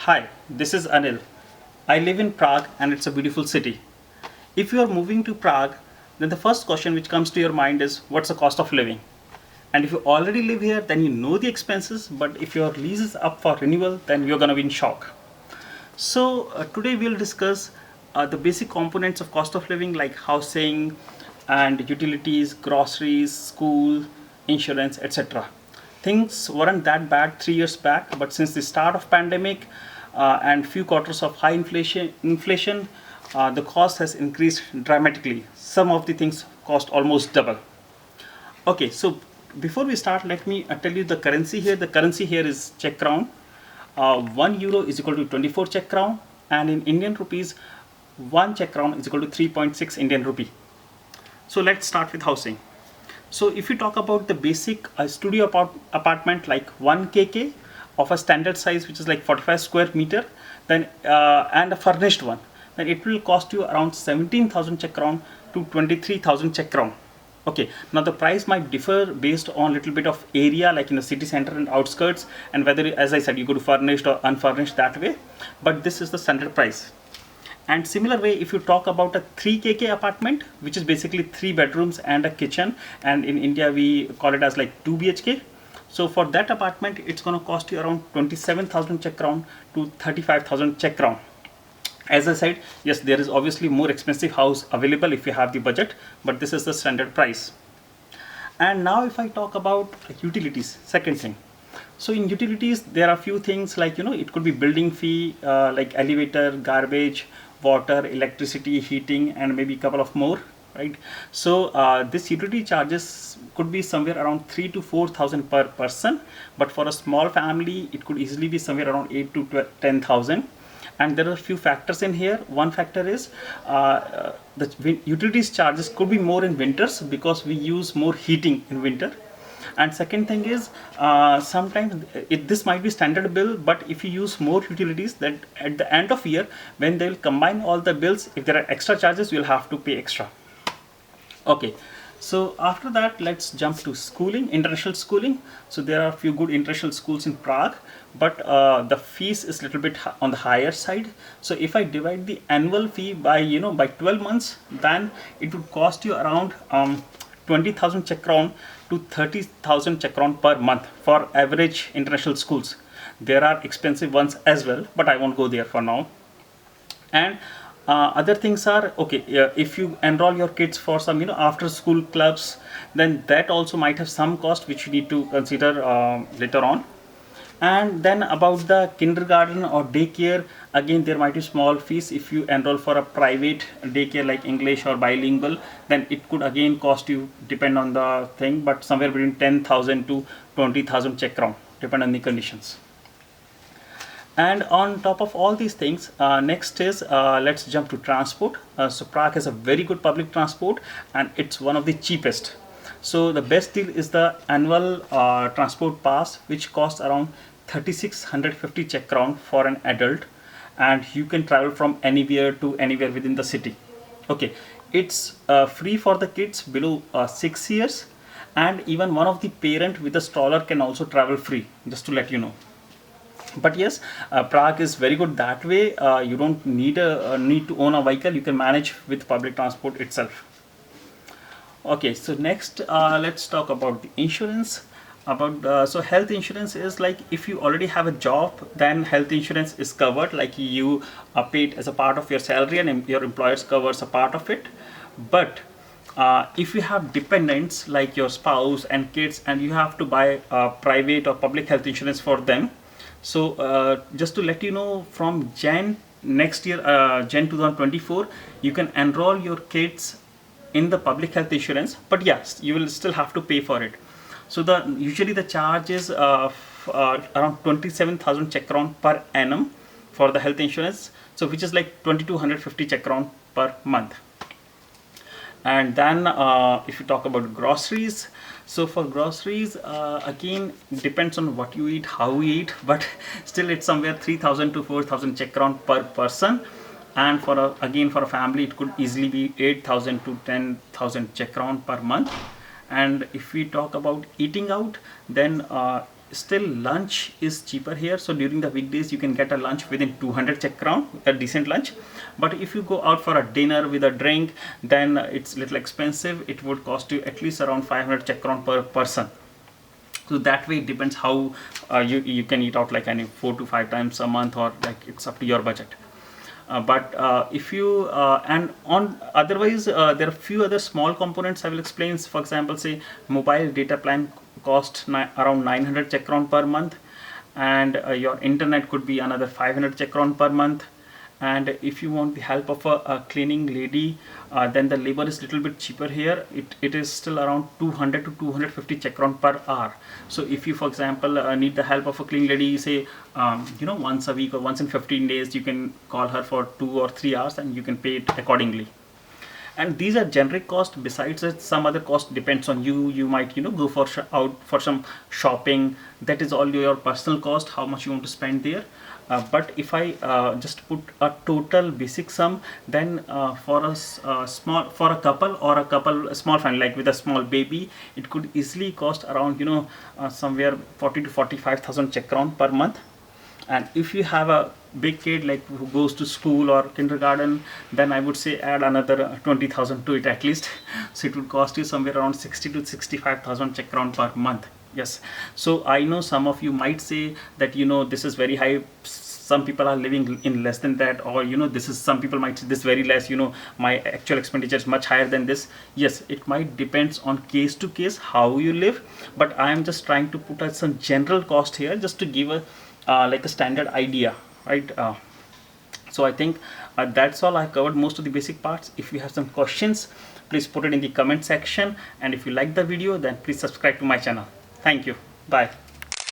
Hi, this is Anil. I live in Prague and it's a beautiful city. If you are moving to Prague, then the first question which comes to your mind is what's the cost of living? And if you already live here, then you know the expenses, but if your lease is up for renewal, then you're gonna be in shock. Today we'll discuss the basic components of cost of living like housing and utilities, groceries, school, insurance, etc. Things weren't that bad 3 years back, but since the start of pandemic and few quarters of high inflation, the cost has increased dramatically. Some of the things cost almost double. Okay, so before we start, let me tell you the currency here. The currency here is Czech crown. 1 euro is equal to 24 Czech crown, and in Indian rupees, 1 Czech crown is equal to 3.6 Indian rupee. So let's start with housing. So if you talk about the basic studio apartment like 1 kk of a standard size, which is like 45 square meter, then and a furnished one, then it will cost you around 17,000 Czech crown to 23,000 Czech crown. Okay, now the price might differ based on little bit of area like in the city center and outskirts, and whether, as I said, you go to furnished or unfurnished that way, but this is the standard price. And similar way, if you talk about a 3 kk apartment, which is basically 3 bedrooms and a kitchen, and in India we call it as like 2 BHK. So for that apartment, it's going to cost you around 27,000 Czech crown to 35,000 Czech crown. As I said, yes, there is obviously more expensive house available if you have the budget, but this is the standard price. And now if I talk about utilities, second thing. So in utilities, there are few things like, it could be building fee, like elevator, garbage, water, electricity, heating, and maybe a couple of more, right? So this utility charges could be somewhere around 3 to 4,000 per person, but for a small family, it could easily be somewhere around 8 to 10,000. And there are a few factors in here. One factor is the utilities charges could be more in winters because we use more heating in winter. And second thing is sometimes this might be standard bill, but if you use more utilities, then at the end of year, when they will combine all the bills, if there are extra charges, you'll have to pay extra. Okay. So after that, let's jump to schooling, international schooling. So there are a few good international schools in Prague, but the fees is a little bit on the higher side. So if I divide the annual fee by, by 12 months, then it would cost you around 20,000 Czech crown to 30,000 Czech crown per month for average international schools. There are expensive ones as well, but I won't go there for now. And other things are, okay, if you enroll your kids for some, after school clubs, then that also might have some cost which you need to consider later on. And then about the kindergarten or daycare, again, there might be small fees. If you enroll for a private daycare like English or bilingual, then it could again cost you, depend on the thing, but somewhere between 10,000 to 20,000 Czech crown, depend on the conditions. And on top of all these things, next is let's jump to transport. So Prague has a very good public transport and it's one of the cheapest. So the best deal is the annual transport pass, which costs around 3,650 Czech crown for an adult, and you can travel from anywhere to anywhere within the city. Okay, it's free for the kids below 6 years, and even one of the parent with a stroller can also travel free, just to let you know. But yes, Prague is very good that way. You don't need to own a vehicle. You can manage with public transport itself. Okay, so next let's talk about the insurance. So health insurance is like if you already have a job, then health insurance is covered, like you pay it as a part of your salary and your employer covers a part of it. But if you have dependents like your spouse and kids, and you have to buy private or public health insurance for them. So just to let you know, from Jan next year, Jan 2024, you can enroll your kids in the public health insurance, but yes, you will still have to pay for it. So usually the charge is around 27,000 Czech crown per annum for the health insurance, so which is like 2,250 Czech crown per month. And then if you talk about groceries, so for groceries, again, depends on what you eat, how you eat, but still it's somewhere 3,000 to 4,000 Czech crown per person. And for a family, it could easily be 8,000 to 10,000 Czech crown per month. And if we talk about eating out, then still lunch is cheaper here. So during the weekdays you can get a lunch within 200 Czech crown, a decent lunch. But if you go out for a dinner with a drink, then it's a little expensive. It would cost you at least around 500 Czech crown per person. So that way it depends how you can eat out, like any 4 to 5 times a month, or like it's up to your budget. But if you and on otherwise there are few other small components I will explain. For example, say mobile data plan cost around 900 Czech crown per month, and your internet could be another 500 Czech crown per month. And if you want the help of a cleaning lady, then the labor is little bit cheaper here. It is still around 200 to 250 Czech crown per hour. So if you, for example, need the help of a cleaning lady, say once a week or once in 15 days, you can call her for 2 or 3 hours and you can pay it accordingly. And these are generic costs. Besides that, some other cost depends on you. You might go for out for some shopping. That is all your personal cost, how much you want to spend there. But if I just put a total basic sum, then for a couple or a small family, like with a small baby, it could easily cost around somewhere 40 to 45,000 Czech crown per month. And if you have a big kid like who goes to school or kindergarten, then I would say add another 20,000 to it at least. So it would cost you somewhere around 60 to 65,000 Czech crown per month. Yes. So I know some of you might say that this is very high. Some people are living in less than that, or this is, some people might say this very less, my actual expenditure is much higher than this. Yes, it might depends on case to case how you live, but I am just trying to put out some general cost here just to give a like a standard idea, right? So I think that's all. I covered most of the basic parts. If you have some questions, please put it in the comment section, and if you like the video, then please subscribe to my channel. Thank you. Bye.